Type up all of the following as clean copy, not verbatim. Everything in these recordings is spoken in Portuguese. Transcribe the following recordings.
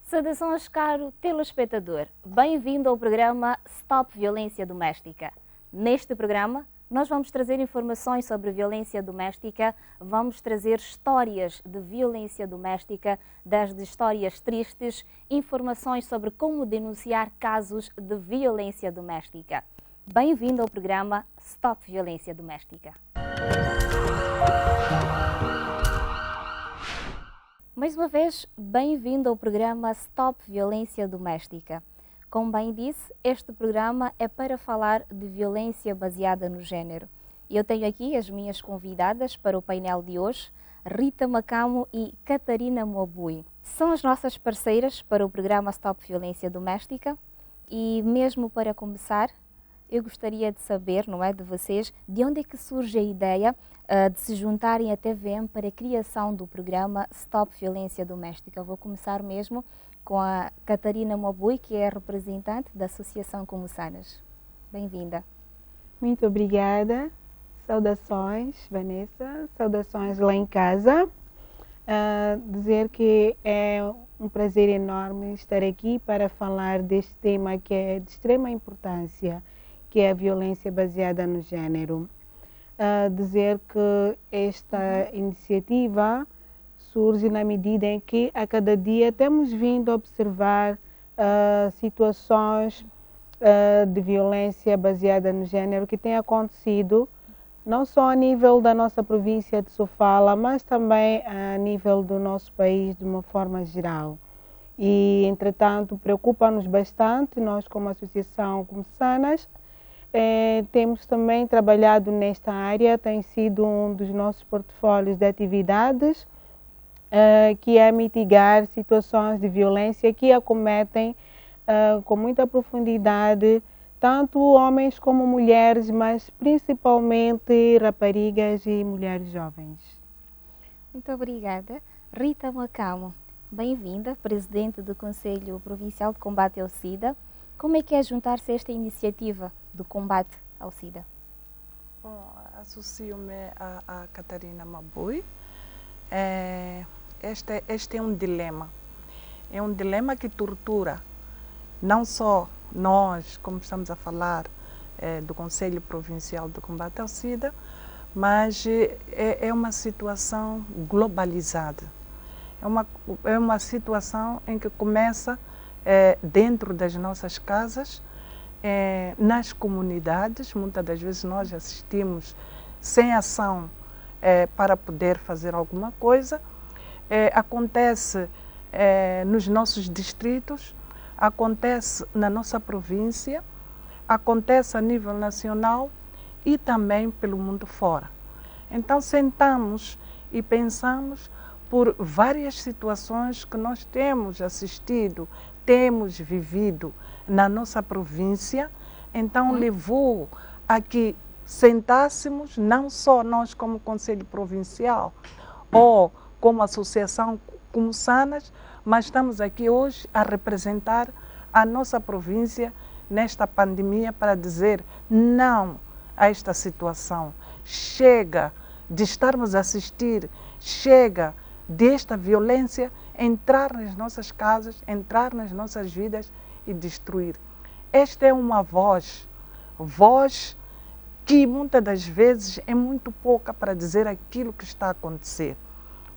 Saudações, caro telespectador. Bem-vindo ao programa Stop Violência Doméstica. Neste programa, nós vamos trazer informações sobre violência doméstica, vamos trazer histórias de violência doméstica, desde histórias tristes, informações sobre como denunciar casos de violência doméstica. Bem-vindo ao programa Stop Violência Doméstica. Mais uma vez, bem-vindo ao programa Stop Violência Doméstica. Como bem disse, este programa é para falar de violência baseada no género. Eu tenho aqui as minhas convidadas para o painel de hoje, Rita Macamo e Catarina Mobui. São as nossas parceiras para o programa Stop Violência Doméstica e mesmo para começar, eu gostaria de saber, não é, de vocês, de onde é que surge a ideia de se juntarem à TVM para a criação do programa Stop Violência Doméstica. Eu vou começar mesmo com a Catarina Mobui, que é a representante da Associação Comussanas. Bem-vinda. Muito obrigada. Saudações, Vanessa. Saudações lá em casa. Dizer que é um prazer enorme estar aqui para falar deste tema que é de extrema importância, que é a violência baseada no género. Dizer que esta iniciativa surge na medida em que a cada dia temos vindo a observar situações de violência baseada no género que têm acontecido não só a nível da nossa província de Sofala, mas também a nível do nosso país de uma forma geral. E, entretanto, preocupa-nos bastante, nós como Associação Comussanas, temos também trabalhado nesta área, tem sido um dos nossos portfólios de atividades, que é mitigar situações de violência que acometem com muita profundidade tanto homens como mulheres, mas principalmente raparigas e mulheres jovens. Muito obrigada. Rita Macamo, bem-vinda, presidente do Conselho Provincial de Combate ao SIDA. Como é que é juntar-se a esta iniciativa do combate ao SIDA? Bom, associo-me a Catarina Mobui. Este é um dilema. É um dilema que tortura não só nós, como estamos a falar do Conselho Provincial de Combate ao SIDA, mas é uma situação globalizada. É uma situação em que começa dentro das nossas casas, nas comunidades. Muitas das vezes nós assistimos sem ação para poder fazer alguma coisa. Acontece nos nossos distritos, acontece na nossa província, acontece a nível nacional e também pelo mundo fora. Então sentamos e pensamos por várias situações que nós temos assistido, temos vivido na nossa província. Então levou a que sentássemos, não só nós como Conselho Provincial ou como Associação Comussanas, mas estamos aqui hoje a representar a nossa província nesta pandemia para dizer não a esta situação. Chega de estarmos a assistir, chega desta violência entrar nas nossas casas, entrar nas nossas vidas e destruir. Esta é uma voz que muitas das vezes é muito pouca para dizer aquilo que está a acontecer.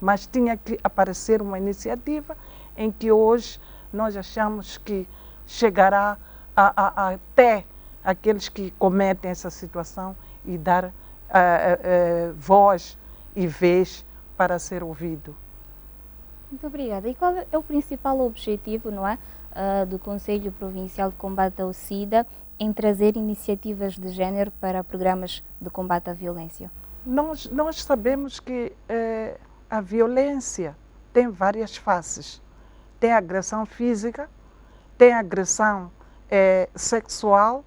Mas tinha que aparecer uma iniciativa em que hoje nós achamos que chegará até aqueles que cometem essa situação e dar voz e vez para ser ouvido. Muito obrigada. E qual é o principal objetivo, não é, do Conselho Provincial de Combate ao SIDA em trazer iniciativas de género para programas de combate à violência? Nós sabemos que a violência tem várias faces. Tem a agressão física, tem a agressão sexual,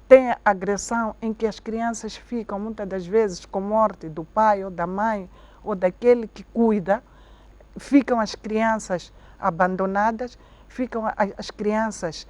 tem a agressão em que as crianças ficam muitas das vezes com morte do pai ou da mãe ou daquele que cuida, ficam as crianças abandonadas, ficam as crianças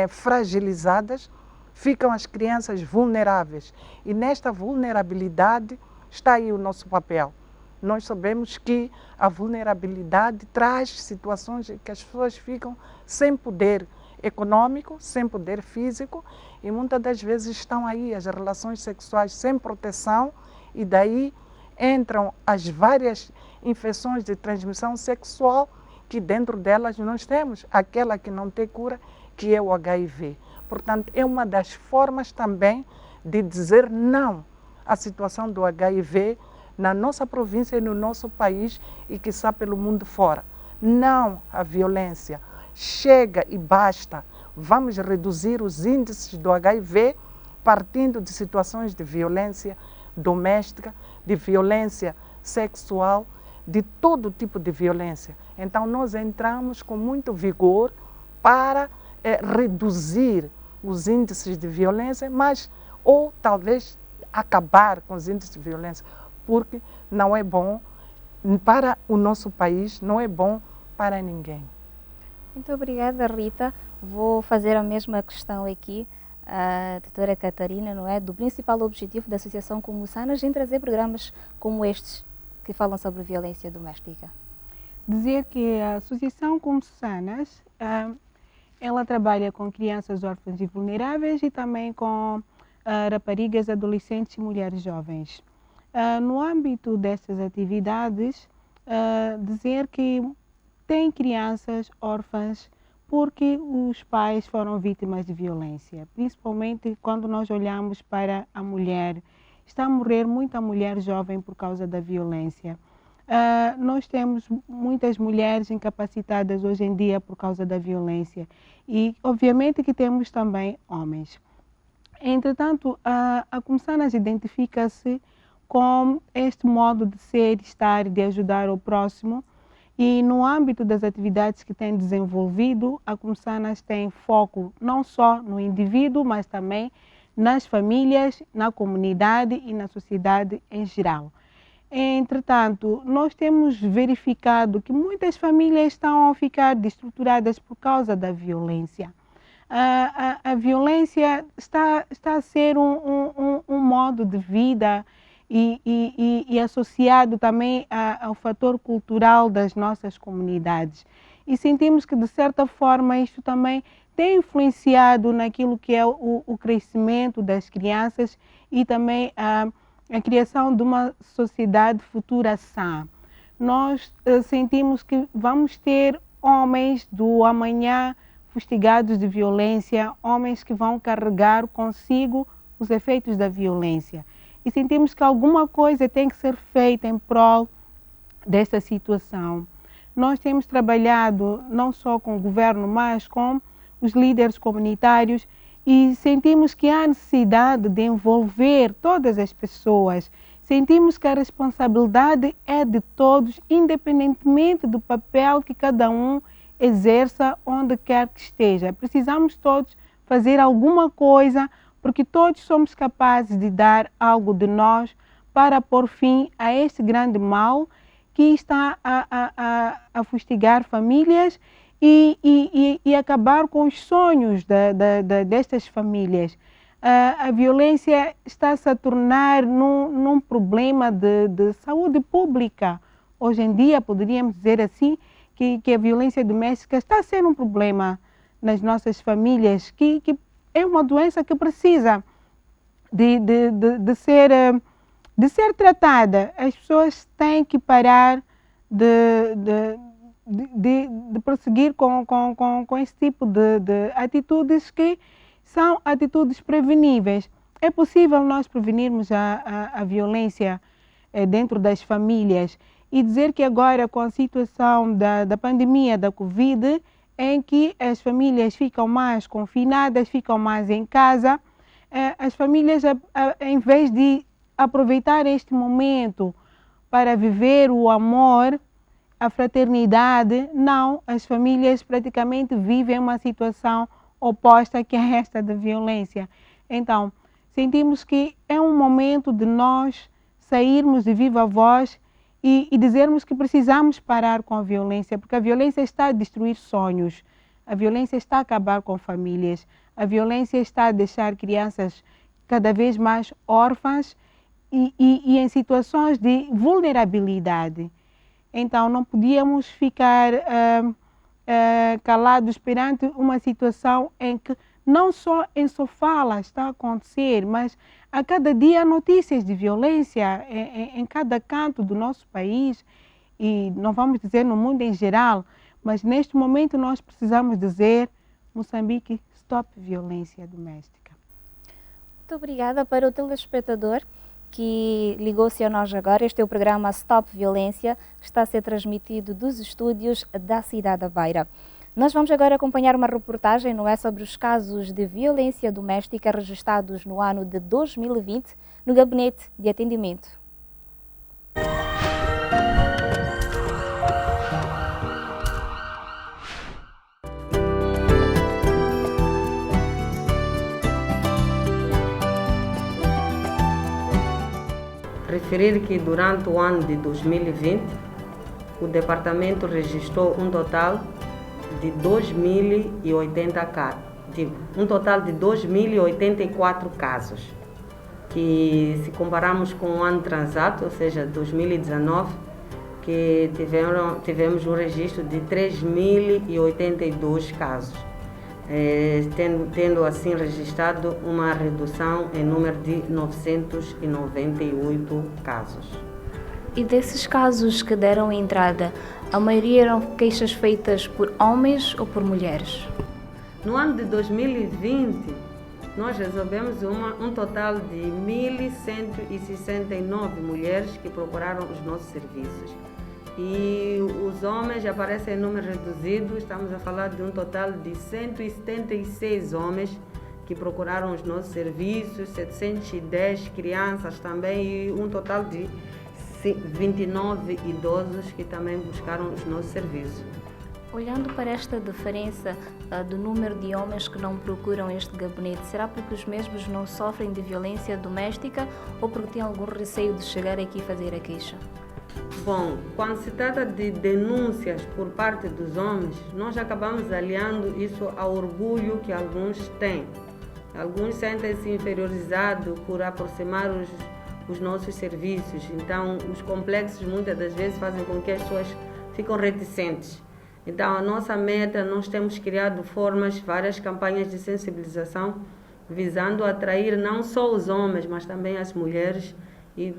fragilizadas, ficam as crianças vulneráveis. E nesta vulnerabilidade está aí o nosso papel. nós sabemos que a vulnerabilidade traz situações em que as pessoas ficam sem poder econômico, sem poder físico, e muitas das vezes estão aí as relações sexuais sem proteção, e daí entram as várias infecções de transmissão sexual, que dentro delas nós temos aquela que não tem cura, que é o HIV. Portanto, é uma das formas também de dizer não à situação do HIV na nossa província e no nosso país, e quiçá pelo mundo fora. Não à violência. Chega e basta. Vamos reduzir os índices do HIV partindo de situações de violência doméstica, de violência sexual, de todo tipo de violência. Então, nós entramos com muito vigor para reduzir os índices de violência, mas ou talvez acabar com os índices de violência, porque não é bom para o nosso país, não é bom para ninguém. Muito obrigada, Rita. Vou fazer a mesma questão aqui, a doutora Catarina, não é? Do principal objetivo da Associação Como Sanas em trazer programas como estes que falam sobre violência doméstica. Dizer que a Associação Como Sanas, ela trabalha com crianças órfãs e vulneráveis e também com raparigas, adolescentes e mulheres jovens. No âmbito dessas atividades, dizer que tem crianças órfãs porque os pais foram vítimas de violência, principalmente quando nós olhamos para a mulher. Está a morrer muita mulher jovem por causa da violência. Nós temos muitas mulheres incapacitadas hoje em dia por causa da violência e, obviamente, que temos também homens. Entretanto, a Comsanas identifica-se com este modo de ser, estar e de ajudar o próximo, e no âmbito das atividades que tem desenvolvido, a Comsanas tem foco não só no indivíduo, mas também nas famílias, na comunidade e na sociedade em geral. Entretanto, nós temos verificado que muitas famílias estão a ficar destruturadas por causa da violência. A violência está a ser um modo de vida e associado também ao fator cultural das nossas comunidades. E sentimos que, de certa forma, isto também tem influenciado naquilo que é o crescimento das crianças e também a criação de uma sociedade futura sã. Nós sentimos que vamos ter homens do amanhã fustigados de violência, homens que vão carregar consigo os efeitos da violência. E sentimos que alguma coisa tem que ser feita em prol desta situação. Nós temos trabalhado não só com o governo, mas com os líderes comunitários e sentimos que há necessidade de envolver todas as pessoas. Sentimos que a responsabilidade é de todos, independentemente do papel que cada um exerça onde quer que esteja. Precisamos todos fazer alguma coisa, porque todos somos capazes de dar algo de nós para pôr fim a este grande mal que está a fustigar famílias e acabar com os sonhos destas famílias. A violência está-se a tornar num problema de saúde pública. Hoje em dia, poderíamos dizer assim, que a violência doméstica está a ser um problema nas nossas famílias, que é uma doença que precisa de ser tratada. As pessoas têm que parar de prosseguir com esse tipo de atitudes que são atitudes preveníveis. É possível nós prevenirmos a violência dentro das famílias e dizer que agora, com a situação da pandemia da Covid, em que as famílias ficam mais confinadas, ficam mais em casa, as famílias, em vez de aproveitar este momento para viver o amor, a fraternidade, não, as famílias praticamente vivem uma situação oposta que é esta da violência. Então, sentimos que é um momento de nós sairmos de viva voz e dizermos que precisamos parar com a violência, porque a violência está a destruir sonhos, a violência está a acabar com famílias, a violência está a deixar crianças cada vez mais órfãs e em situações de vulnerabilidade. Então, não podíamos ficar calados perante uma situação em que não só em Sofala está a acontecer, mas a cada dia há notícias de violência em cada canto do nosso país, e não vamos dizer no mundo em geral, mas neste momento nós precisamos dizer: Moçambique, stop violência doméstica. Muito obrigada. Para o telespectador que ligou-se a nós agora, este é o programa Stop Violência, que está a ser transmitido dos estúdios da cidade da Beira. Nós vamos agora acompanhar uma reportagem, não é, sobre os casos de violência doméstica registrados no ano de 2020 no Gabinete de Atendimento. Referir que durante o ano de 2020, o departamento registrou um total de 2.084 casos, que se compararmos com o ano transato, ou seja, 2019, que tivemos um registro de 3.082 casos, tendo assim registrado uma redução em número de 998 casos. E desses casos que deram entrada, a maioria eram queixas feitas por homens ou por mulheres? No ano de 2020, nós resolvemos um total de 1.169 mulheres que procuraram os nossos serviços. E os homens aparecem em número reduzido, estamos a falar de um total de 176 homens que procuraram os nossos serviços, 710 crianças também e um total de 29 idosos que também buscaram os nossos serviços. Olhando para esta diferença do número de homens que não procuram este gabinete, será porque os mesmos não sofrem de violência doméstica ou porque têm algum receio de chegar aqui e fazer a queixa? Bom, quando se trata de denúncias por parte dos homens, nós acabamos aliando isso ao orgulho que alguns têm. Alguns sentem-se inferiorizados por aproximar os nossos serviços, então os complexos muitas das vezes fazem com que as pessoas fiquem reticentes. Então a nossa meta, nós temos criado várias campanhas de sensibilização, visando atrair não só os homens, mas também as mulheres e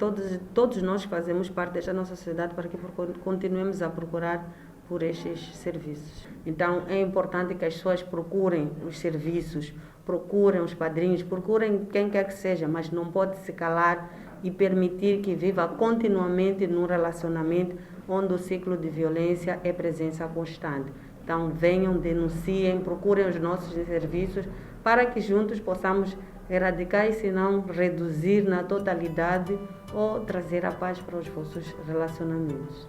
todos nós que fazemos parte desta nossa sociedade para que continuemos a procurar por estes serviços. Então é importante que as pessoas procurem os serviços, procurem os padrinhos, procurem quem quer que seja, mas não pode se calar e permitir que viva continuamente num relacionamento onde o ciclo de violência é presença constante. Então venham, denunciem, procurem os nossos serviços para que juntos possamos erradicar e, se não, reduzir na totalidade ou trazer a paz para os vossos relacionamentos.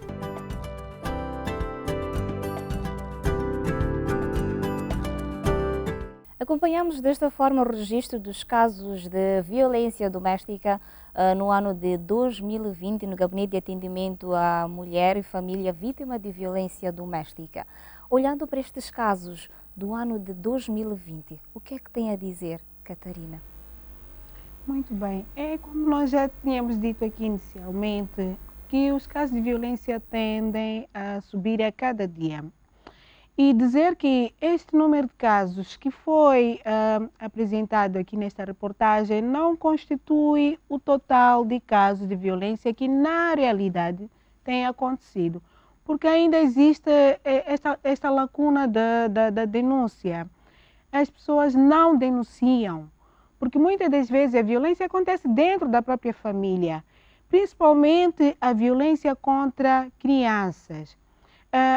Acompanhamos desta forma o registro dos casos de violência doméstica no ano de 2020 no Gabinete de Atendimento à Mulher e Família Vítima de Violência Doméstica. Olhando para estes casos do ano de 2020, o que é que tem a dizer, Catarina? Muito bem. É como nós já tínhamos dito aqui inicialmente, que os casos de violência tendem a subir a cada dia. E dizer que este número de casos que foi apresentado aqui nesta reportagem não constitui o total de casos de violência que na realidade tem acontecido, porque ainda existe esta lacuna da denúncia. As pessoas não denunciam, porque muitas das vezes a violência acontece dentro da própria família, principalmente a violência contra crianças.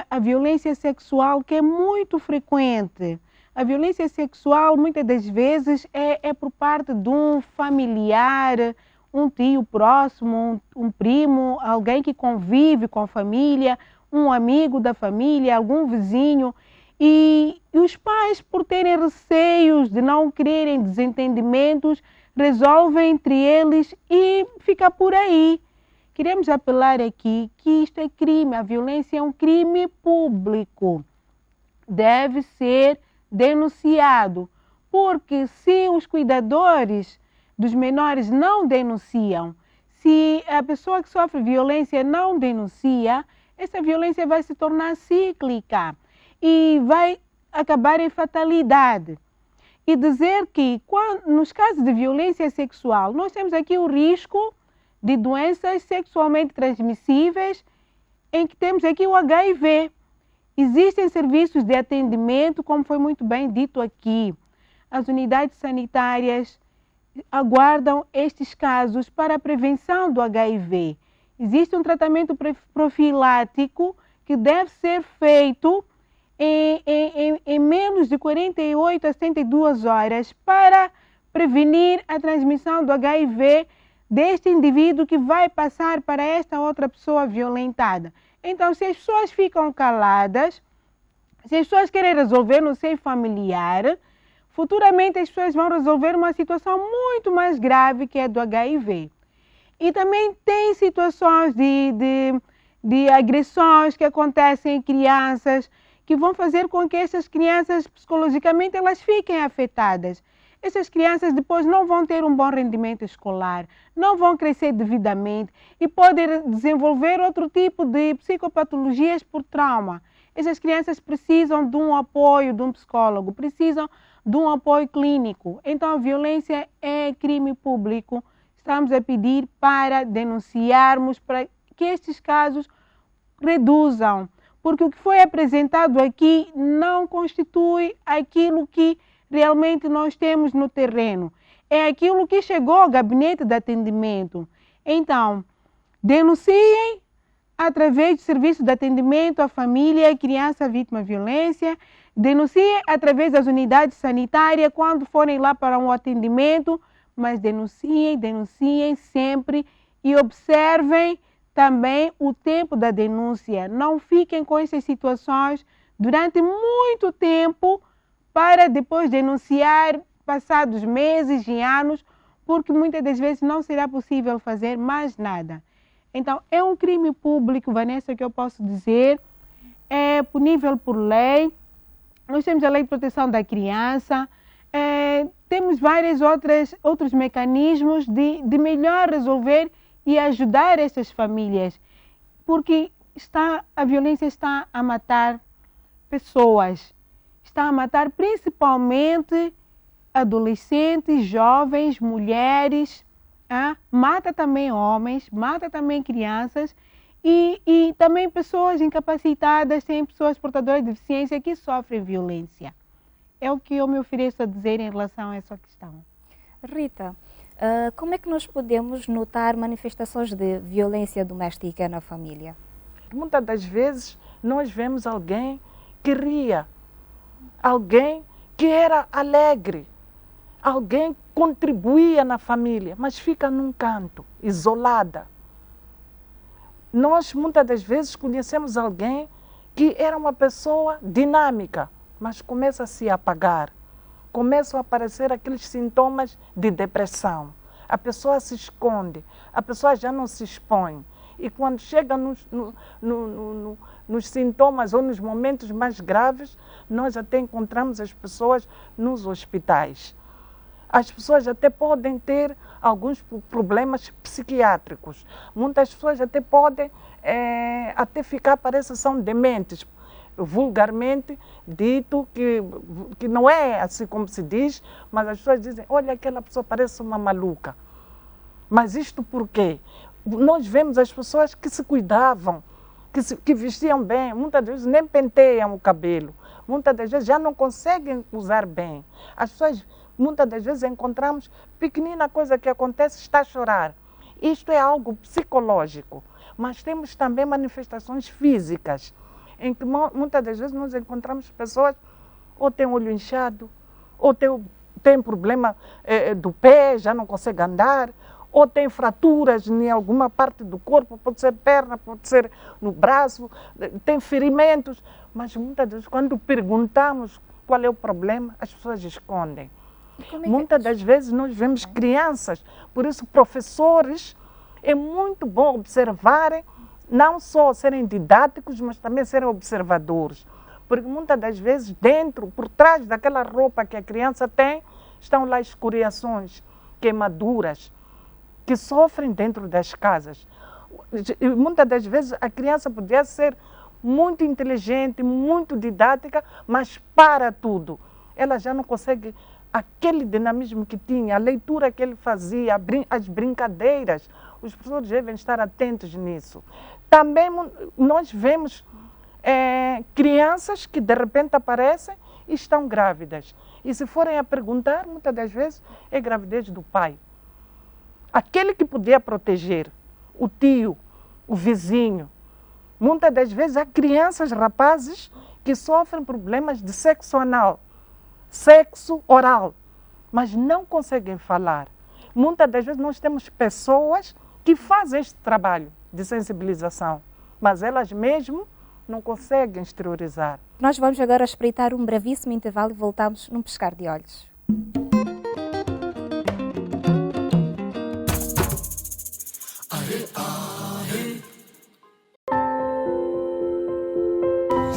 A violência sexual, que é muito frequente. A violência sexual, muitas das vezes, é por parte de um familiar, um tio próximo, um primo, alguém que convive com a família, um amigo da família, algum vizinho. E os pais, por terem receios de não quererem desentendimentos, resolvem entre eles e fica por aí. Queremos apelar aqui que isto é crime, a violência é um crime público. Deve ser denunciado, porque se os cuidadores dos menores não denunciam, se a pessoa que sofre violência não denuncia, essa violência vai se tornar cíclica e vai acabar em fatalidade. E dizer que, nos casos de violência sexual, nós temos aqui o risco de doenças sexualmente transmissíveis, em que temos aqui o HIV. Existem serviços de atendimento, como foi muito bem dito aqui. As unidades sanitárias aguardam estes casos para a prevenção do HIV. Existe um tratamento profilático que deve ser feito em menos de 48 a 72 horas para prevenir a transmissão do HIV deste indivíduo que vai passar para esta outra pessoa violentada. Então, se as pessoas ficam caladas, se as pessoas querem resolver no seio familiar, futuramente as pessoas vão resolver uma situação muito mais grave que é do HIV. E também tem situações de agressões que acontecem em crianças, que vão fazer com que essas crianças, psicologicamente, elas fiquem afetadas. Essas crianças depois não vão ter um bom rendimento escolar, não vão crescer devidamente e podem desenvolver outro tipo de psicopatologias por trauma. Essas crianças precisam de um apoio de um psicólogo, precisam de um apoio clínico. Então, a violência é crime público. Estamos a pedir para denunciarmos, para que estes casos reduzam. Porque o que foi apresentado aqui não constitui aquilo que realmente nós temos no terreno. É aquilo que chegou ao gabinete de atendimento. Então, denunciem através do serviço de atendimento à família e criança vítima de violência. Denunciem através das unidades sanitárias quando forem lá para um atendimento, mas denunciem sempre e observem também o tempo da denúncia. Não fiquem com essas situações durante muito tempo para depois denunciar passados meses e anos, porque muitas das vezes não será possível fazer mais nada. Então, é um crime público, Vanessa, que eu posso dizer, é punível por lei. Nós temos a Lei de Proteção da Criança, temos vários outros mecanismos de melhor resolver e ajudar essas famílias, porque a violência está a matar pessoas, está a matar principalmente adolescentes, jovens, mulheres, mata também homens, mata também crianças e também pessoas incapacitadas, tem pessoas portadoras de deficiência que sofrem violência. É o que eu me ofereço a dizer em relação a essa questão. Rita, como é que nós podemos notar manifestações de violência doméstica na família? Muitas das vezes nós vemos alguém que ria, alguém que era alegre, alguém que contribuía na família, mas fica num canto, isolada. Nós muitas das vezes conhecemos alguém que era uma pessoa dinâmica, mas começa a se apagar. Começam a aparecer aqueles sintomas de depressão. A pessoa se esconde, a pessoa já não se expõe. E quando chega nos sintomas ou nos momentos mais graves, nós até encontramos as pessoas nos hospitais. As pessoas até podem ter alguns problemas psiquiátricos. Muitas pessoas até podem até ficar, parece que são dementes. Vulgarmente dito, que não é assim como se diz, mas as pessoas dizem, olha, aquela pessoa parece uma maluca. Mas isto por quê? Nós vemos as pessoas que se cuidavam, que vestiam bem, muitas vezes nem penteiam o cabelo, muitas das vezes já não conseguem usar bem. As pessoas, muitas das vezes encontramos, pequenina coisa que acontece, está a chorar. Isto é algo psicológico, mas temos também manifestações físicas, em que muitas das vezes nós encontramos pessoas ou têm olho inchado, ou tem problema do pé, já não consegue andar, ou tem fraturas em alguma parte do corpo, pode ser perna, pode ser no braço, tem ferimentos, mas muitas vezes quando perguntamos qual é o problema, as pessoas escondem. Muitas das vezes nós vemos crianças, por isso professores, é muito bom observarem, não só serem didáticos, mas também serem observadores. Porque muitas das vezes dentro, por trás daquela roupa que a criança tem, estão lá escoriações, queimaduras. que sofrem dentro das casas. Muitas das vezes a criança podia ser muito inteligente, muito didática, mas para tudo. Ela já não consegue aquele dinamismo que tinha, a leitura que ele fazia, as brincadeiras. Os professores devem estar atentos nisso. Também nós vemos crianças que de repente aparecem e estão grávidas. E se forem a perguntar, muitas das vezes é gravidez do pai. Aquele que podia proteger, o tio, o vizinho. Muitas das vezes há crianças, rapazes, que sofrem problemas de sexo anal, sexo oral, mas não conseguem falar. Muitas das vezes nós temos pessoas que fazem este trabalho de sensibilização, mas elas mesmo não conseguem exteriorizar. Nós vamos agora espreitar um brevíssimo intervalo e voltamos num piscar de olhos.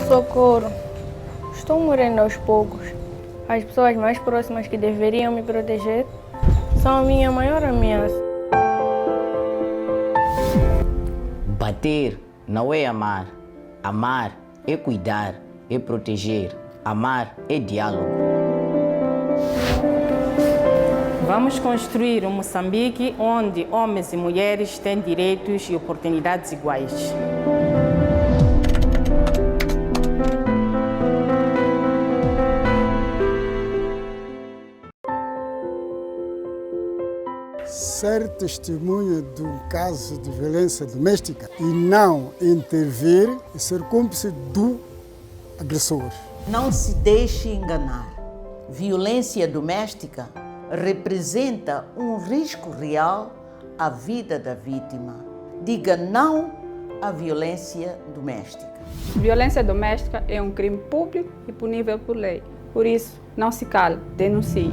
Socorro! Estou morrendo aos poucos. As pessoas mais próximas que deveriam me proteger são a minha maior ameaça. Bater não é amar. Amar é cuidar, é proteger. Amar é diálogo. Vamos construir um Moçambique onde homens e mulheres têm direitos e oportunidades iguais. Ser testemunha de um caso de violência doméstica e não intervir e ser cúmplice do agressor. Não se deixe enganar. Violência doméstica representa um risco real à vida da vítima. Diga não à violência doméstica. Violência doméstica é um crime público e punível por lei. Por isso, não se cale, denuncie.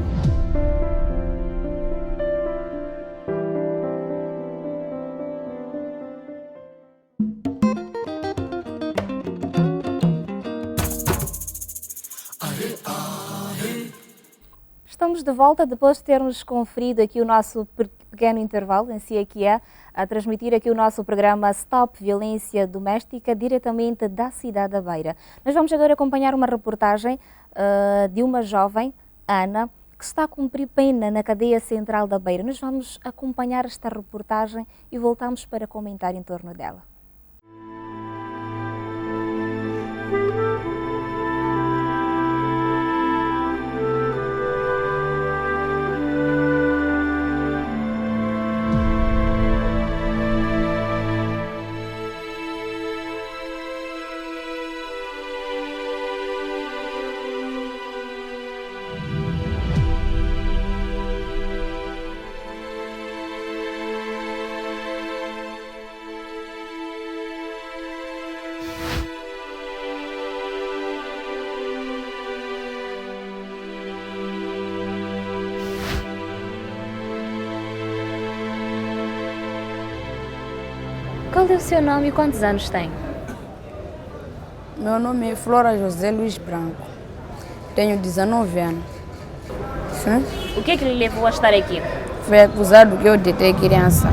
Estamos de volta depois de termos conferido aqui o nosso pequeno intervalo, em si aqui a transmitir aqui o nosso programa Stop Violência Doméstica, diretamente da cidade da Beira. Nós vamos agora acompanhar uma reportagem de uma jovem, Ana, que está a cumprir pena na cadeia central da Beira. Nós vamos acompanhar esta reportagem e voltamos para comentar em torno dela. Qual é o seu nome e quantos anos tem? Meu nome é Flora José Luiz Branco. Tenho 19 anos. Sim? O que é que lhe levou a estar aqui? Foi acusado que eu detei criança.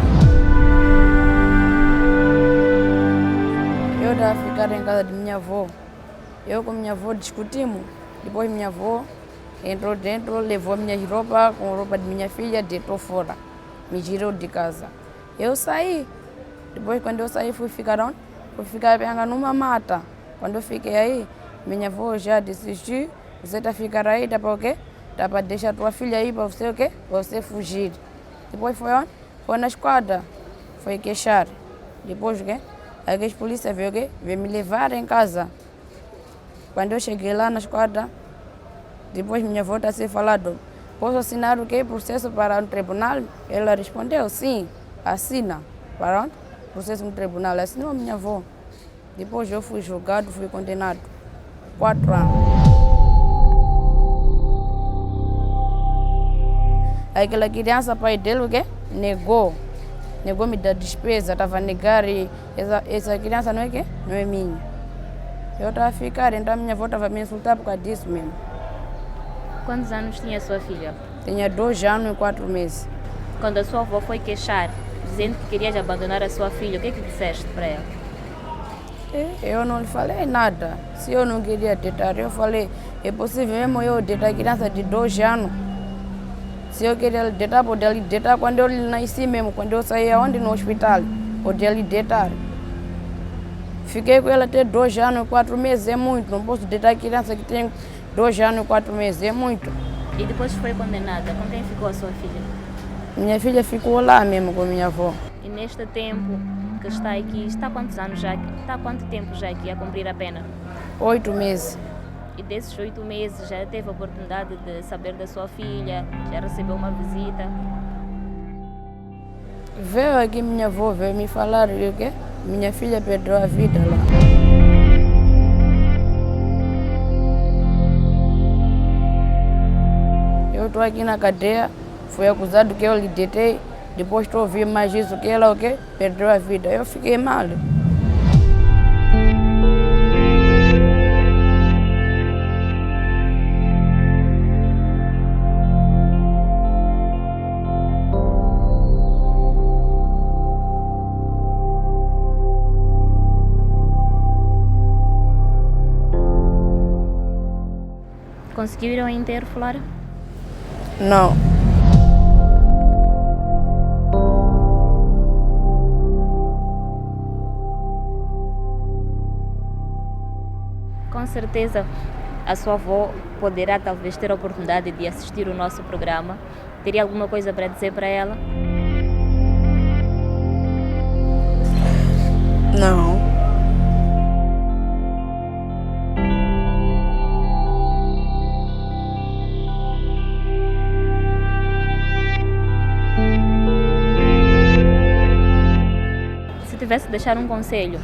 Eu estava a ficar em casa de minha avó. Eu com minha avó discutimos. Depois minha avó entrou dentro, levou minhas roupas com a roupa de minha filha, deitou fora. Me tirou de casa. Eu saí. Depois, quando eu saí, fui ficar onde? Fui ficar numa mata. Quando eu fiquei aí, minha avó já desistiu. Você está a ficar aí, dá para o quê? Dá para deixar tua filha aí para você o quê? Para você fugir. Depois foi onde? Foi na esquadra. Foi queixar. Depois o quê? Aí as polícia veio o quê? Veio me levar em casa. Quando eu cheguei lá na esquadra, depois minha avó está a ser falado. Posso assinar o quê? Processo para o tribunal? Ela respondeu, sim, assina. Para onde? Processo no tribunal, assinou a minha avó. Depois eu fui julgado, fui condenado. 4 anos. Aí aquela criança, pai dele, o quê? Negou. Negou-me da despesa, estava a negar e essa criança não é quê? Não é minha. Eu estava a ficar, então a minha avó estava a me insultar por causa disso mesmo. Quantos anos tinha a sua filha? Tinha 2 anos e 4 meses. Quando a sua avó foi queixar, dizendo que querias abandonar a sua filha, o que é que disseste para ela? Eu não lhe falei nada. Se eu não queria deitar, eu falei, é possível mesmo eu deitar a criança de 2 anos. Se eu queria deitar, podia lhe deitar quando eu nasci mesmo, quando eu saí aonde no hospital, podia lhe deitar. Fiquei com ela até 2 anos, 4 meses, é muito. Não posso deitar a criança que tem 2 anos, 4 meses, é muito. E depois foi condenada. Com quem ficou a sua filha? Minha filha ficou lá mesmo com minha avó. E neste tempo que está aqui, está há quantos anos já? Está há quanto tempo já aqui a cumprir a pena? 8 meses. E desses 8 meses já teve a oportunidade de saber da sua filha? Já recebeu uma visita? Veio aqui minha avó, veio me falar o quê? Minha filha perdeu a vida lá. Eu estou aqui na cadeia, fui acusado que eu lhe deitei, depois estou ouvindo mais isso, que ela o quê? Perdeu a vida. Eu fiquei mal. Conseguiram enterro, Flora? Não. Com certeza a sua avó poderá talvez ter a oportunidade de assistir o nosso programa. Teria alguma coisa para dizer para ela? Não. Se tivesse de deixar um conselho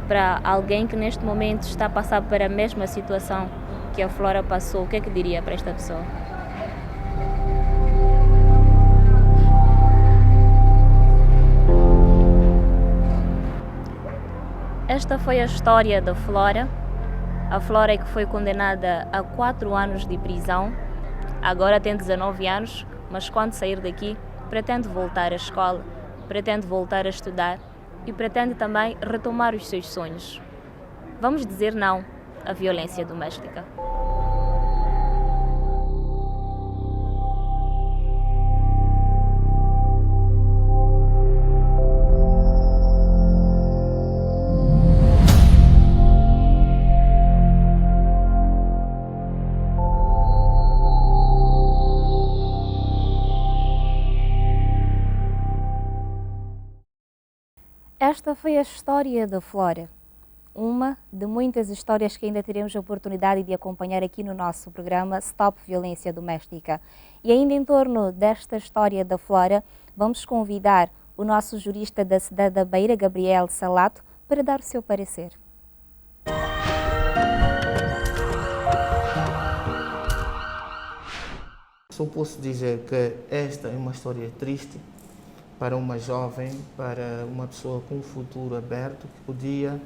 para alguém que neste momento está a passar pela mesma situação que a Flora passou, o que é que diria para esta pessoa? Esta foi a história da Flora. A Flora é que foi condenada a 4 anos de prisão. Agora tem 19 anos, mas quando sair daqui pretende voltar à escola, pretende voltar a estudar e pretende também retomar os seus sonhos. Vamos dizer não à violência doméstica. Esta foi a história da Flora, uma de muitas histórias que ainda teremos a oportunidade de acompanhar aqui no nosso programa Stop Violência Doméstica. E ainda em torno desta história da Flora, vamos convidar o nosso jurista da cidade da Beira, Gabriel Salato, para dar o seu parecer. Só posso dizer que esta é uma história triste para uma jovem, para uma pessoa com um futuro aberto, que podia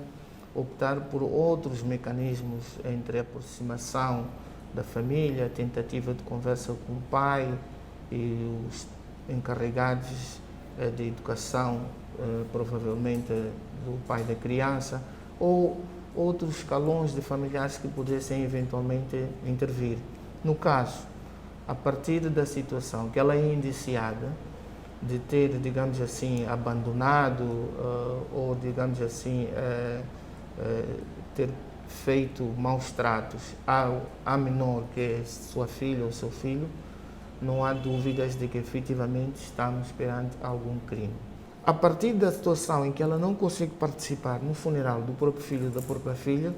optar por outros mecanismos entre a aproximação da família, a tentativa de conversa com o pai e os encarregados de educação, provavelmente do pai da criança, ou outros escalões de familiares que pudessem eventualmente intervir. No caso, a partir da situação que ela é indiciada, de ter, digamos assim, abandonado ou, digamos assim, ter feito maus tratos à menor, que é sua filha ou seu filho, não há dúvidas de que efetivamente estamos perante algum crime. A partir da situação em que ela não consegue participar no funeral do próprio filho ou da própria filha,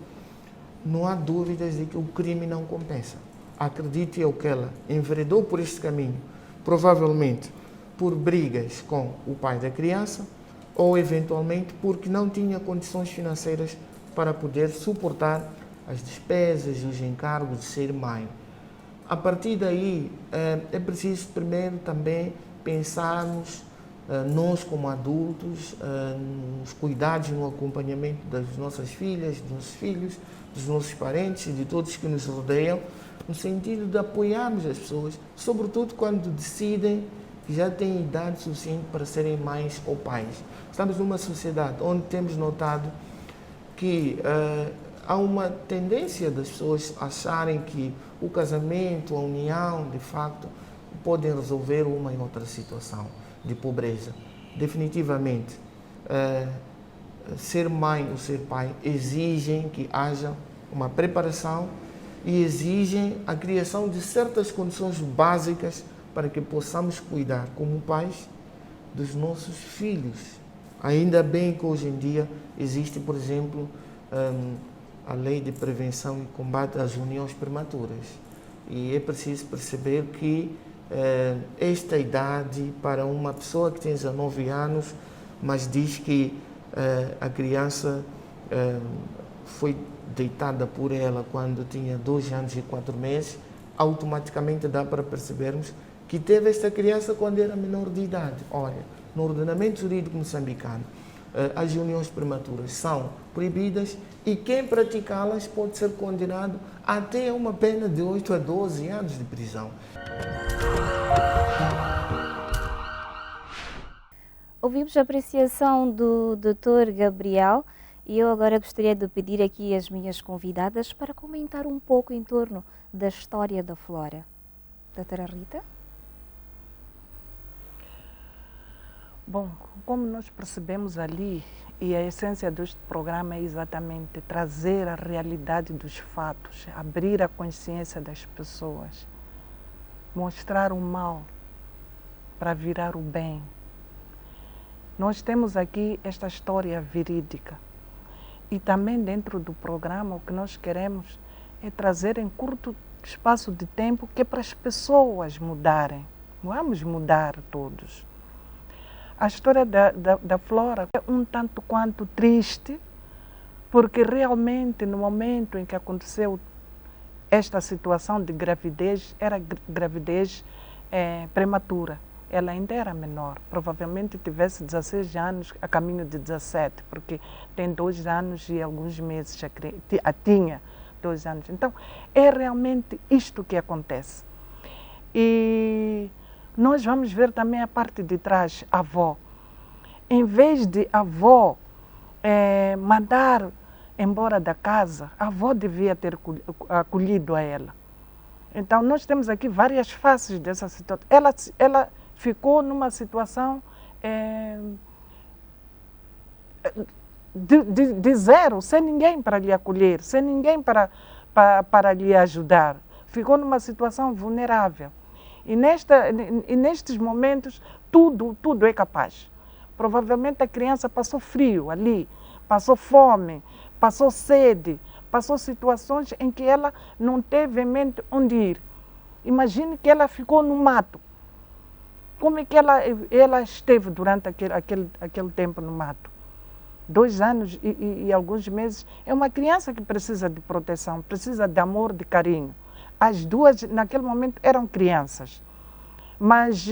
não há dúvidas de que o crime não compensa. Acredite eu que ela enveredou por este caminho, provavelmente por brigas com o pai da criança ou eventualmente porque não tinha condições financeiras para poder suportar as despesas e os encargos de ser mãe. A partir daí, é preciso primeiro também pensarmos, nós como adultos, nos cuidados, no acompanhamento das nossas filhas, dos nossos filhos, dos nossos parentes e de todos que nos rodeiam, no sentido de apoiarmos as pessoas, sobretudo quando decidem que já têm idade suficiente para serem mães ou pais. Estamos numa sociedade onde temos notado que há uma tendência das pessoas acharem que o casamento, a união, de facto, podem resolver uma e outra situação de pobreza. Definitivamente, ser mãe ou ser pai exigem que haja uma preparação e exigem a criação de certas condições básicas para que possamos cuidar, como pais, dos nossos filhos. Ainda bem que hoje em dia existe, por exemplo, a lei de prevenção e combate às uniões prematuras. E é preciso perceber que esta idade para uma pessoa que tem 19 anos, mas diz que a criança foi deitada por ela quando tinha 2 anos e 4 meses, automaticamente dá para percebermos que teve esta criança quando era menor de idade. Olha, no ordenamento jurídico moçambicano, as uniões prematuras são proibidas e quem praticá-las pode ser condenado até a uma pena de 8 a 12 anos de prisão. Ouvimos a apreciação do Dr. Gabriel e eu agora gostaria de pedir aqui às minhas convidadas para comentar um pouco em torno da história da Flora. Doutora Rita? Bom, como nós percebemos ali, e a essência deste programa é exatamente trazer a realidade dos fatos, abrir a consciência das pessoas, mostrar o mal para virar o bem. Nós temos aqui esta história verídica e também dentro do programa o que nós queremos é trazer em curto espaço de tempo que é para as pessoas mudarem. Vamos mudar todos. A história da Flora é um tanto quanto triste, porque realmente no momento em que aconteceu esta situação de gravidez, era gravidez prematura. Ela ainda era menor, provavelmente tivesse 16 anos, a caminho de 17, porque tem 2 anos e alguns meses, já tinha 2 anos. Então, é realmente isto que acontece. E nós vamos ver também a parte de trás, a avó. Em vez de a avó mandar embora da casa, a avó devia ter acolhido a ela. Então, nós temos aqui várias faces dessa situação. Ela ficou numa situação de zero, sem ninguém para lhe acolher, sem ninguém para lhe ajudar. Ficou numa situação vulnerável. E nestes momentos, tudo é capaz. Provavelmente a criança passou frio ali, passou fome, passou sede, passou situações em que ela não teve em mente onde ir. Imagine que ela ficou no mato. Como é que ela esteve durante aquele tempo no mato? 2 anos e alguns meses. É uma criança que precisa de proteção, precisa de amor, de carinho. As duas, naquele momento, eram crianças. Mas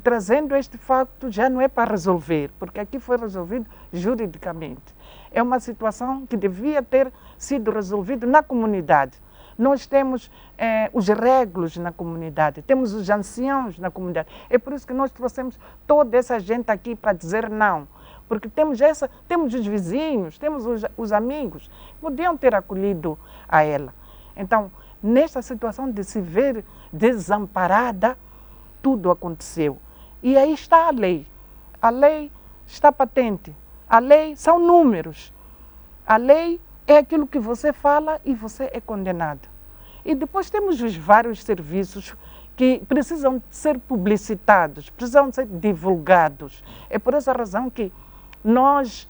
trazendo este facto já não é para resolver, porque aqui foi resolvido juridicamente. É uma situação que devia ter sido resolvida na comunidade. Nós temos os régulos na comunidade, temos os anciãos na comunidade. É por isso que nós trouxemos toda essa gente aqui para dizer não. Porque temos os vizinhos, temos os amigos, podiam ter acolhido a ela. Então, nesta situação de se ver desamparada, tudo aconteceu. E aí está a lei. A lei está patente. A lei são números. A lei é aquilo que você fala e você é condenado. E depois temos os vários serviços que precisam ser publicitados, precisam ser divulgados. É por essa razão que nós,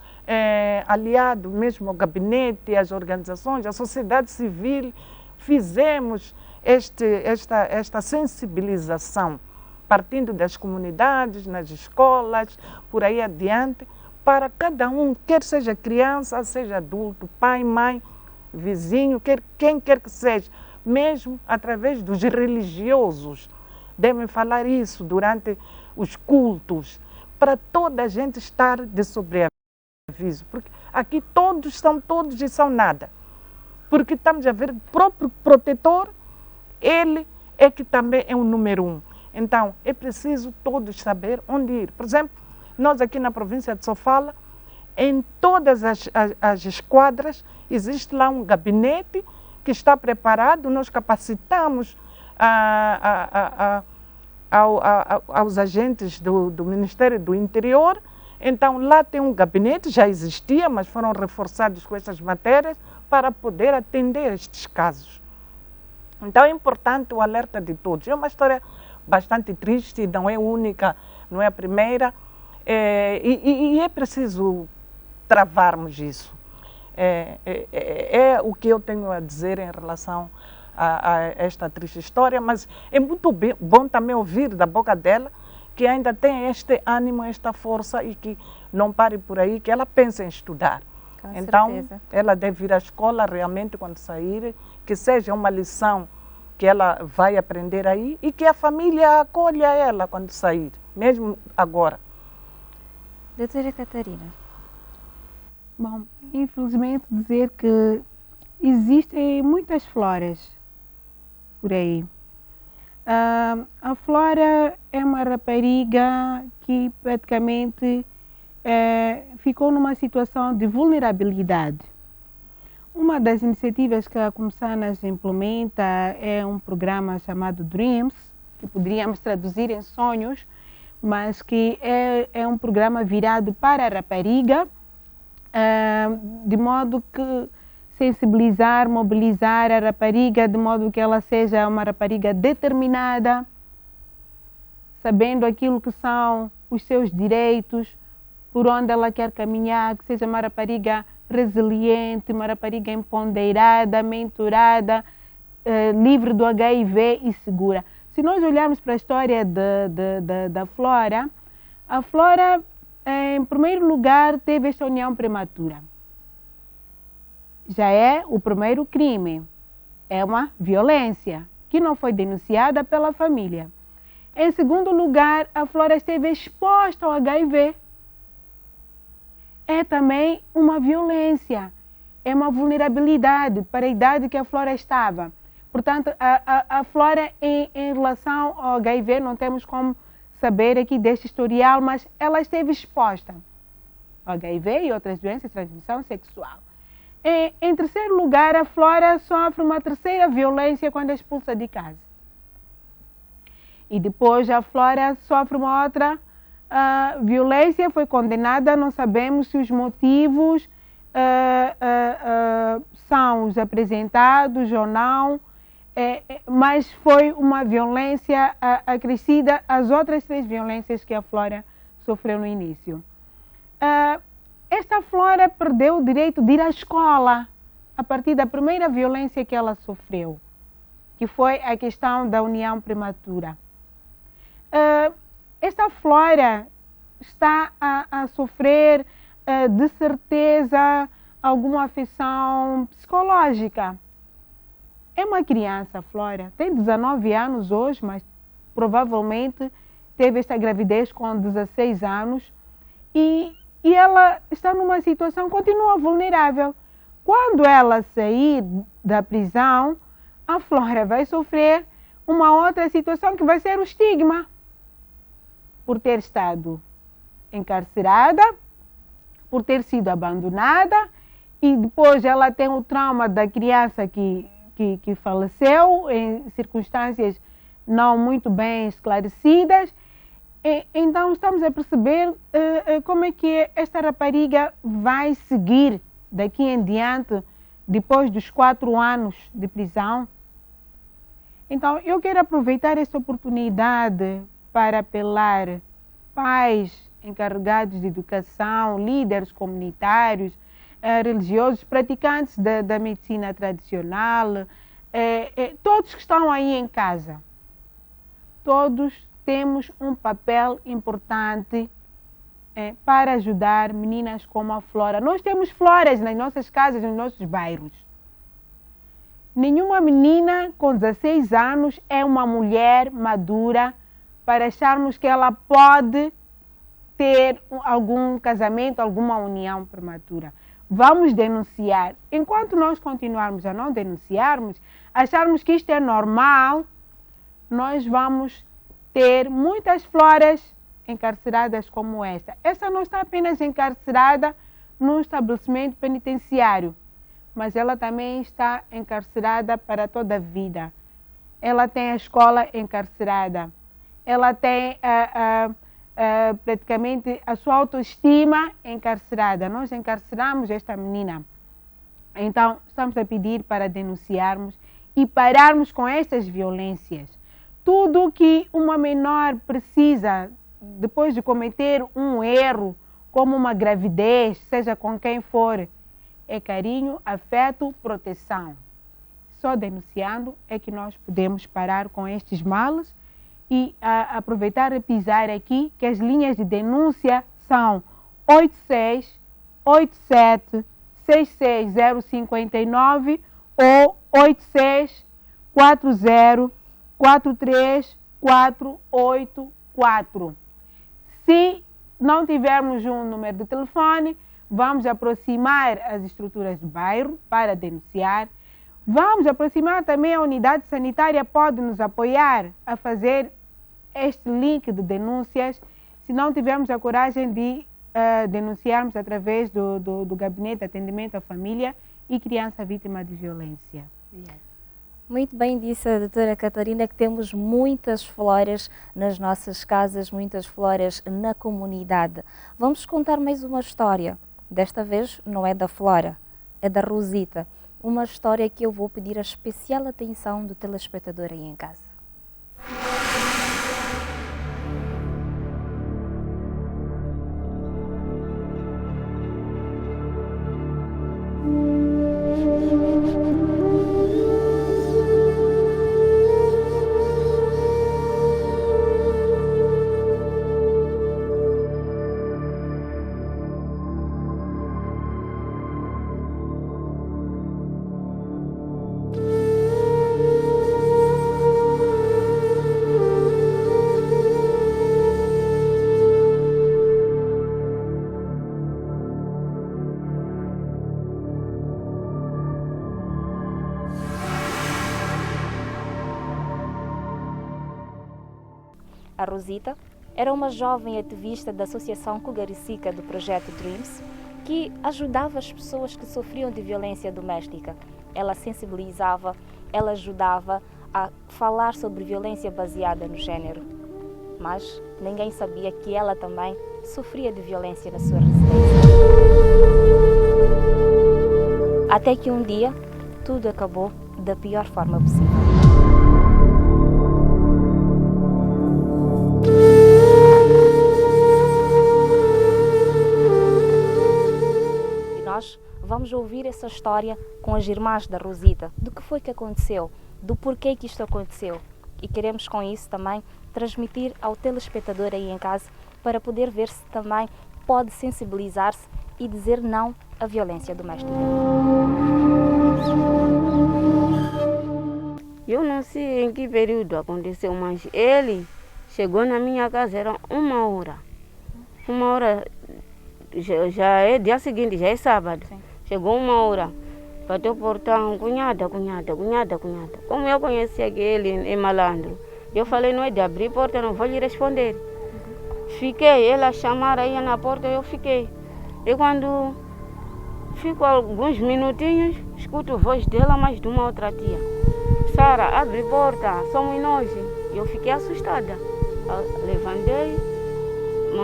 aliados mesmo ao gabinete, às organizações, à sociedade civil, fizemos esta sensibilização, partindo das comunidades, nas escolas, por aí adiante, para cada um, quer seja criança, seja adulto, pai, mãe, vizinho, quem quer que seja, mesmo através dos religiosos, devem falar isso durante os cultos, para toda a gente estar de sobreaviso, porque aqui todos são todos e são nada, porque estamos a ver o próprio protetor, ele é que também é o número 1. Então, é preciso todos saber onde ir. Por exemplo, nós aqui na província de Sofala, em todas as esquadras, existe lá um gabinete que está preparado, nós capacitamos aos agentes do Ministério do Interior. Então, lá tem um gabinete, já existia, mas foram reforçados com essas matérias para poder atender estes casos. Então, é importante o alerta de todos. É uma história bastante triste, não é única, não é a primeira, e é preciso travarmos isso. É o que eu tenho a dizer em relação a esta triste história, mas é muito bom também ouvir da boca dela que ainda tem este ânimo, esta força e que não pare por aí, que ela pensa em estudar. Com então, certeza. Ela deve ir à escola realmente quando sair, que seja uma lição que ela vai aprender aí e que a família acolha ela quando sair, mesmo agora. Doutora Catarina. Bom, infelizmente dizer que existem muitas Floras por aí. A Flora é uma rapariga que praticamente ficou numa situação de vulnerabilidade. Uma das iniciativas que a Comissanas implementa é um programa chamado Dreams, que poderíamos traduzir em sonhos, mas que é um programa virado para a rapariga, de modo que sensibilizar, mobilizar a rapariga, de modo que ela seja uma rapariga determinada, sabendo aquilo que são os seus direitos, por onde ela quer caminhar, que seja uma rapariga resiliente, uma rapariga empoderada, mentorada, livre do HIV e segura. Se nós olharmos para a história da Flora, a Flora, em primeiro lugar, teve esta união prematura. Já é o primeiro crime. É uma violência que não foi denunciada pela família. Em segundo lugar, a Flora esteve exposta ao HIV. É também uma violência, é uma vulnerabilidade para a idade que a Flora estava. Portanto, a Flora em relação ao HIV, não temos como saber aqui deste historial, mas ela esteve exposta ao HIV e outras doenças de transmissão sexual. Em terceiro lugar, a Flora sofre uma terceira violência quando é expulsa de casa. E depois a Flora sofre uma outra violência, foi condenada, não sabemos se os motivos são os apresentados ou não, mas foi uma violência acrescida às outras 3 violências que a Flora sofreu no início. Esta Flora perdeu o direito de ir à escola a partir da primeira violência que ela sofreu, que foi a questão da união prematura. Esta Flora está a sofrer, de certeza, alguma afecção psicológica. É uma criança, Flora, tem 19 anos hoje, mas provavelmente teve esta gravidez com 16 anos e ela está numa situação, continua vulnerável. Quando ela sair da prisão, a Flora vai sofrer uma outra situação que vai ser o estigma por ter estado encarcerada, por ter sido abandonada e depois ela tem o trauma da criança que faleceu em circunstâncias não muito bem esclarecidas. Então estamos a perceber como é que esta rapariga vai seguir daqui em diante, depois dos 4 anos de prisão. Então eu quero aproveitar esta oportunidade para apelar pais encarregados de educação, líderes comunitários, religiosos, praticantes da medicina tradicional, todos que estão aí em casa. Todos temos um papel importante para ajudar meninas como a Flora. Nós temos Floras nas nossas casas, nos nossos bairros. Nenhuma menina com 16 anos é uma mulher madura para acharmos que ela pode ter algum casamento, alguma união prematura. Vamos denunciar. Enquanto nós continuarmos a não denunciarmos, acharmos que isto é normal, nós vamos ter muitas floras encarceradas como esta. Esta não está apenas encarcerada no estabelecimento penitenciário, mas ela também está encarcerada para toda a vida. Ela tem a escola encarcerada. Ela tem praticamente a sua autoestima encarcerada. Nós encarceramos esta menina. Então, estamos a pedir para denunciarmos e pararmos com estas violências. Tudo que uma menor precisa, depois de cometer um erro, como uma gravidez, seja com quem for, é carinho, afeto, proteção. Só denunciando é que nós podemos parar com estes males e aproveitar e pisar aqui que as linhas de denúncia são 86 87 66059 ou 86 40 43 484. Se não tivermos um número de telefone, vamos aproximar as estruturas do bairro para denunciar. Vamos aproximar também a unidade sanitária, pode nos apoiar a fazer este link de denúncias, se não tivermos a coragem de denunciarmos através do Gabinete de Atendimento à Família e Criança Vítima de Violência. Muito bem disse a doutora Catarina que temos muitas floras nas nossas casas, muitas floras na comunidade. Vamos contar mais uma história. Desta vez não é da Flora, é da Rosita. Uma história que eu vou pedir a especial atenção do telespectador aí em casa. A Rosita era uma jovem ativista da Associação Cugaricica do Projeto Dreams, que ajudava as pessoas que sofriam de violência doméstica. Ela sensibilizava, ela ajudava a falar sobre violência baseada no género. Mas ninguém sabia que ela também sofria de violência na sua residência. Até que um dia, tudo acabou da pior forma possível. Vamos ouvir essa história com as irmãs da Rosita, do que foi que aconteceu, do porquê que isto aconteceu. E queremos com isso também transmitir ao telespectador aí em casa para poder ver se também pode sensibilizar-se e dizer não à violência doméstica. Eu não sei em que período aconteceu, mas ele chegou na minha casa, era 1 hora. 1 hora, já é dia seguinte, já é sábado. Sim. Chegou 1 hora, bateu o portão, cunhada. Como eu conhecia que ele é malandro, eu falei, não é de abrir a porta, não vou lhe responder. Fiquei, ela chamaram aí na porta, eu fiquei. E quando fico alguns minutinhos, escuto a voz dela, mas de uma outra tia. Sara, abre a porta, somos nós. Eu fiquei assustada. Levantei,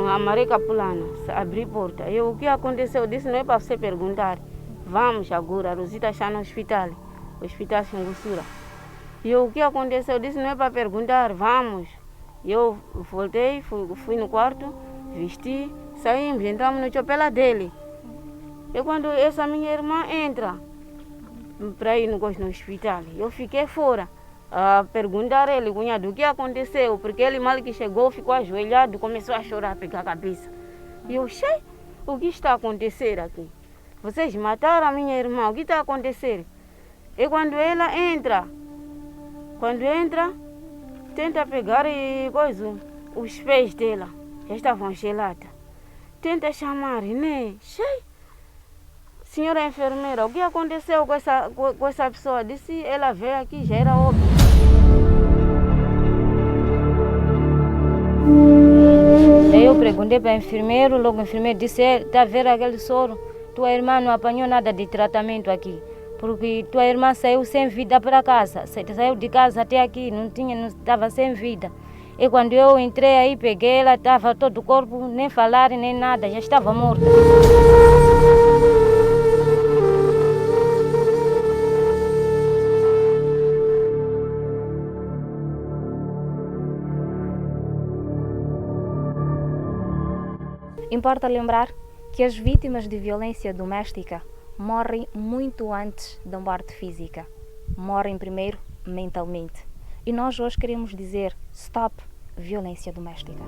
amarrei capulana, abri a porta. E o que aconteceu? Eu disse, não é para você perguntar. Vamos agora, a Rosita está no hospital Xingussura. E o que aconteceu? Eu disse, não é para perguntar, vamos. Eu voltei, fui no quarto, vesti, saímos, entramos no chopela dele. E quando essa minha irmã entra para ir no hospital, eu fiquei fora a perguntar a ele, cunhado, o que aconteceu? Porque ele mal que chegou, ficou ajoelhado, começou a chorar, a pegar a cabeça. E eu, o que está a acontecer aqui? Vocês mataram a minha irmã, o que está a acontecer? E quando ela entra, tenta pegar os pés dela, já estavam gelados. Tenta chamar, né? Senhora enfermeira, o que aconteceu com essa pessoa? Disse, ela veio aqui, já era óbvio. eu perguntei para o enfermeiro, logo o enfermeiro disse, está a ver aquele soro? Tua irmã não apanhou nada de tratamento aqui, porque tua irmã saiu sem vida para casa, saiu de casa até aqui, não estava sem vida. E quando eu entrei aí, peguei ela, estava todo o corpo, nem falar, nem nada, já estava morta. Importa lembrar que as vítimas de violência doméstica morrem muito antes da morte física. Morrem primeiro mentalmente. E nós hoje queremos dizer stop violência doméstica.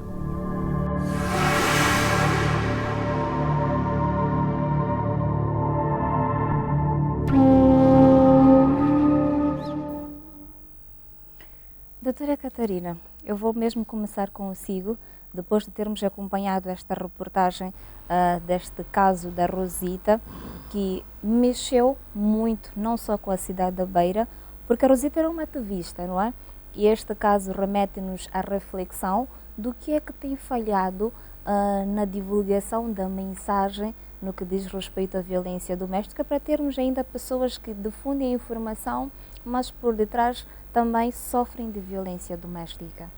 Doutora Catarina, eu vou mesmo começar consigo, depois de termos acompanhado esta reportagem deste caso da Rosita, que mexeu muito, não só com a cidade da Beira, porque a Rosita era uma ativista, não é? E este caso remete-nos à reflexão do que é que tem falhado na divulgação da mensagem no que diz respeito à violência doméstica, para termos ainda pessoas que difundem informação, mas por detrás também sofrem de violência doméstica.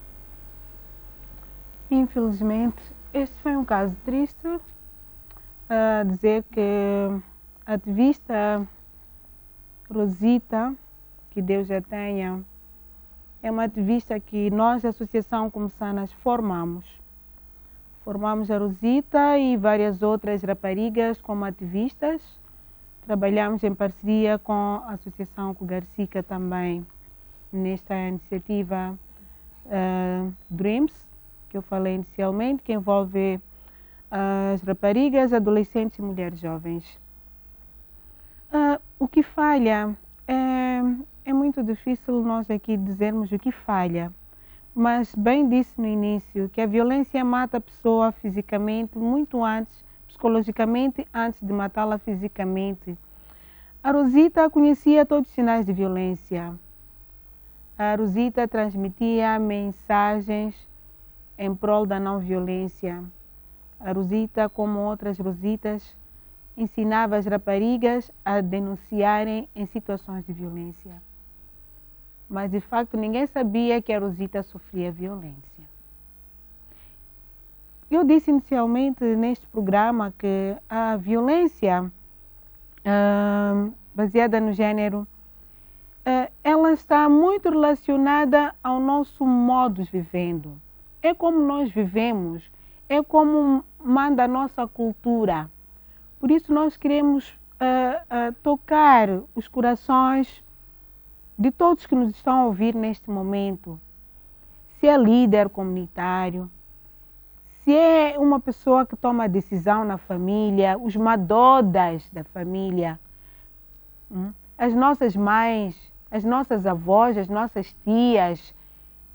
Infelizmente, este foi um caso triste, a dizer que a ativista Rosita, que Deus a tenha, é uma ativista que nós, a Associação Começanas, formamos. Formamos a Rosita e várias outras raparigas como ativistas. Trabalhamos em parceria com a Associação Cogarcica também, nesta iniciativa Dreams, que eu falei inicialmente, que envolve as raparigas, adolescentes e mulheres jovens. O que falha é muito difícil nós aqui dizermos o que falha, mas bem disse no início que a violência mata a pessoa fisicamente muito antes, psicologicamente, antes de matá-la fisicamente. A Rosita conhecia todos os sinais de violência. A Rosita transmitia mensagens em prol da não violência. A Rosita, como outras Rositas, ensinava as raparigas a denunciarem em situações de violência. Mas, de facto, ninguém sabia que a Rosita sofria violência. Eu disse inicialmente neste programa que a violência baseada no género, ela está muito relacionada ao nosso modo de vivendo. É como nós vivemos, é como manda a nossa cultura. Por isso nós queremos tocar os corações de todos que nos estão a ouvir neste momento. Se é líder comunitário, se é uma pessoa que toma decisão na família, os madodas da família, as nossas mães, as nossas avós, as nossas tias,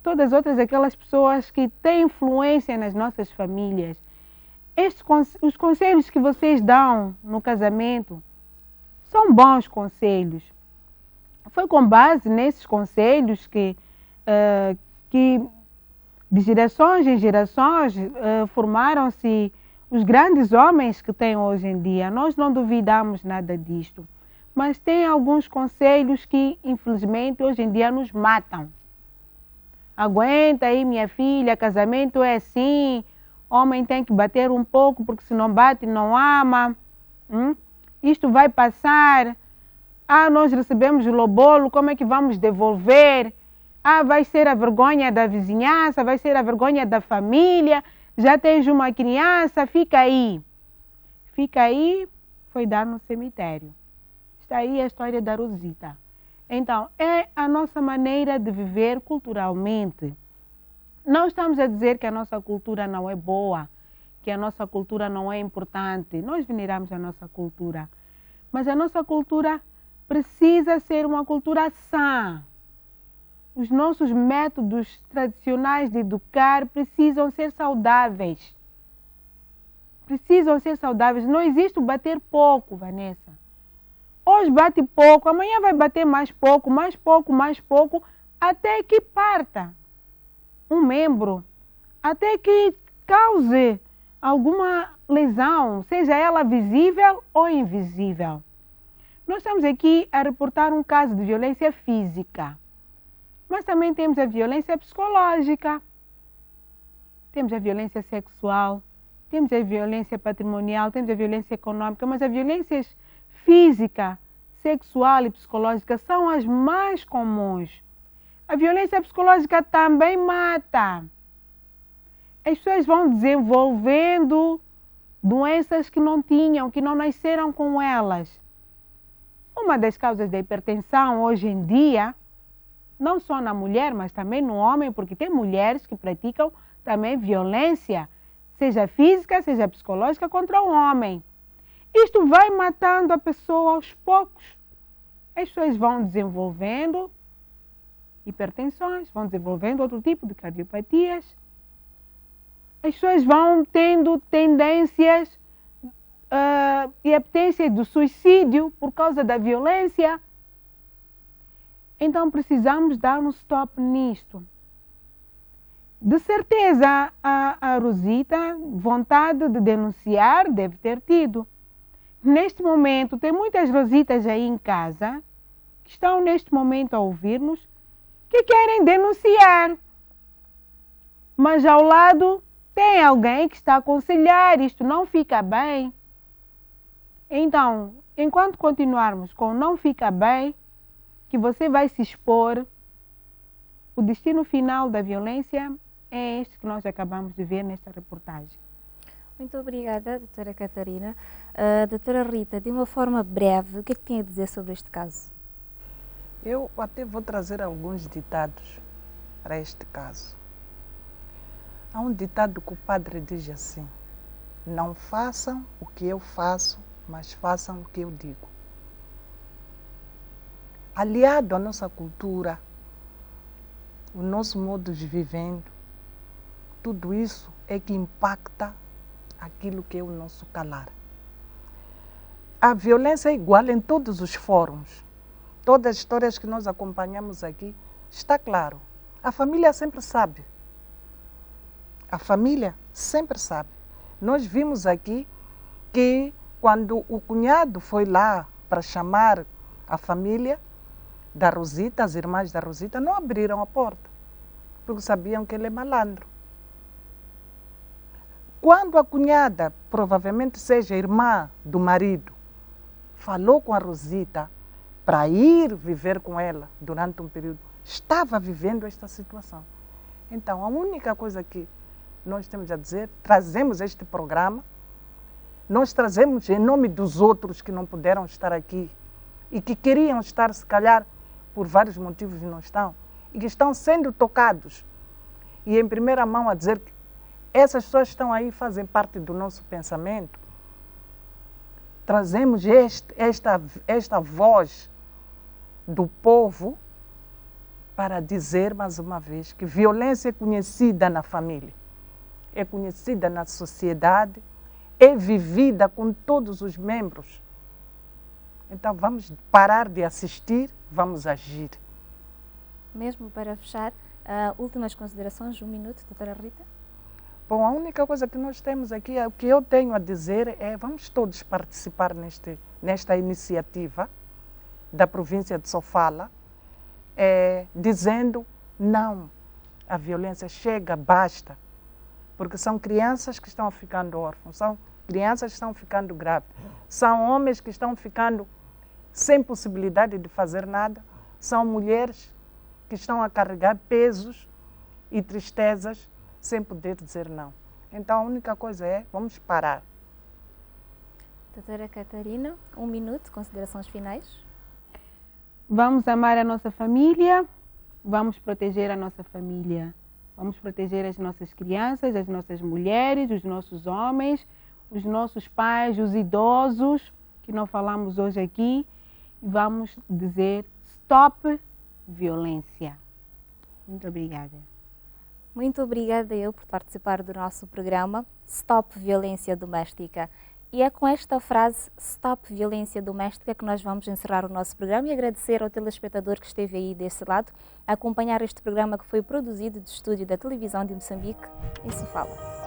todas as outras aquelas pessoas que têm influência nas nossas famílias. Os conselhos que vocês dão no casamento são bons conselhos. Foi com base nesses conselhos que de gerações em gerações formaram-se os grandes homens que tem hoje em dia. Nós não duvidamos nada disto. Mas tem alguns conselhos que, infelizmente, hoje em dia nos matam. Aguenta aí, minha filha, casamento é assim, homem tem que bater um pouco, porque se não bate, não ama. Isto vai passar. Nós recebemos o lobolo, como é que vamos devolver? Vai ser a vergonha da vizinhança, vai ser a vergonha da família. Já tens uma criança, fica aí. Fica aí, foi dar no cemitério. Está aí a história da Rosita. Então, é a nossa maneira de viver culturalmente. Não estamos a dizer que a nossa cultura não é boa, que a nossa cultura não é importante. Nós veneramos a nossa cultura. Mas a nossa cultura precisa ser uma cultura sã. Os nossos métodos tradicionais de educar precisam ser saudáveis. Precisam ser saudáveis. Não existe o bater pouco, Vanessa. Hoje bate pouco, amanhã vai bater mais pouco, até que parta um membro, até que cause alguma lesão, seja ela visível ou invisível. Nós estamos aqui a reportar um caso de violência física, mas também temos a violência psicológica, temos a violência sexual, temos a violência patrimonial, temos a violência econômica, mas as violências física, sexual e psicológica são as mais comuns. A violência psicológica também mata. As pessoas vão desenvolvendo doenças que não tinham, que não nasceram com elas. Uma das causas da hipertensão hoje em dia, não só na mulher, mas também no homem, porque tem mulheres que praticam também violência, seja física, seja psicológica, contra o homem. Isto vai matando a pessoa aos poucos. As pessoas vão desenvolvendo hipertensões, vão desenvolvendo outro tipo de cardiopatias. As pessoas vão tendo tendências e apetência do suicídio por causa da violência. Então precisamos dar um stop nisto. De certeza a Rosita, vontade de denunciar, deve ter tido. Neste momento, tem muitas Rositas aí em casa, que estão neste momento a ouvir-nos, que querem denunciar. Mas ao lado tem alguém que está a aconselhar, isto não fica bem. Então, enquanto continuarmos com não fica bem, que você vai se expor, o destino final da violência é este que nós acabamos de ver nesta reportagem. Muito obrigada, doutora Catarina. Doutora Rita, de uma forma breve, o que é que tem a dizer sobre este caso? Eu até vou trazer alguns ditados para este caso. Há um ditado que o padre diz assim: não façam o que eu faço, mas façam o que eu digo. Aliado à nossa cultura, o nosso modo de vivendo, tudo isso é que impacta aquilo que é o nosso calar. A violência é igual em todos os fóruns. Todas as histórias que nós acompanhamos aqui, está claro. A família sempre sabe. A família sempre sabe. Nós vimos aqui que quando o cunhado foi lá para chamar a família da Rosita, as irmãs da Rosita, não abriram a porta, porque sabiam que ele é malandro. Quando a cunhada, provavelmente seja irmã do marido, falou com a Rosita para ir viver com ela durante um período, estava vivendo esta situação. Então, a única coisa que nós temos a dizer, trazemos este programa, nós trazemos em nome dos outros que não puderam estar aqui e que queriam estar, se calhar, por vários motivos não estão, e que estão sendo tocados. E em primeira mão a dizer que essas pessoas estão aí, fazem parte do nosso pensamento. Trazemos esta voz do povo para dizer mais uma vez que violência é conhecida na família, é conhecida na sociedade, é vivida com todos os membros. Então vamos parar de assistir, vamos agir. Mesmo para fechar, últimas considerações, 1 minuto, doutora Rita? Bom, a única coisa que nós temos aqui, o que eu tenho a dizer é vamos todos participar nesta iniciativa da província de Sofala, dizendo não, a violência chega, basta, porque são crianças que estão ficando órfãos, são crianças que estão ficando grávidas, são homens que estão ficando sem possibilidade de fazer nada, são mulheres que estão a carregar pesos e tristezas sem poder dizer não. Então, a única coisa é, vamos parar. Doutora Catarina, 1 minuto, considerações finais. Vamos amar a nossa família, vamos proteger a nossa família. Vamos proteger as nossas crianças, as nossas mulheres, os nossos homens, os nossos pais, os idosos, que não falamos hoje aqui. E vamos dizer stop violência. Muito obrigada. Muito obrigada eu por participar do nosso programa Stop Violência Doméstica. E é com esta frase Stop Violência Doméstica que nós vamos encerrar o nosso programa e agradecer ao telespectador que esteve aí desse lado a acompanhar este programa que foi produzido do estúdio da televisão de Moçambique em Sofala.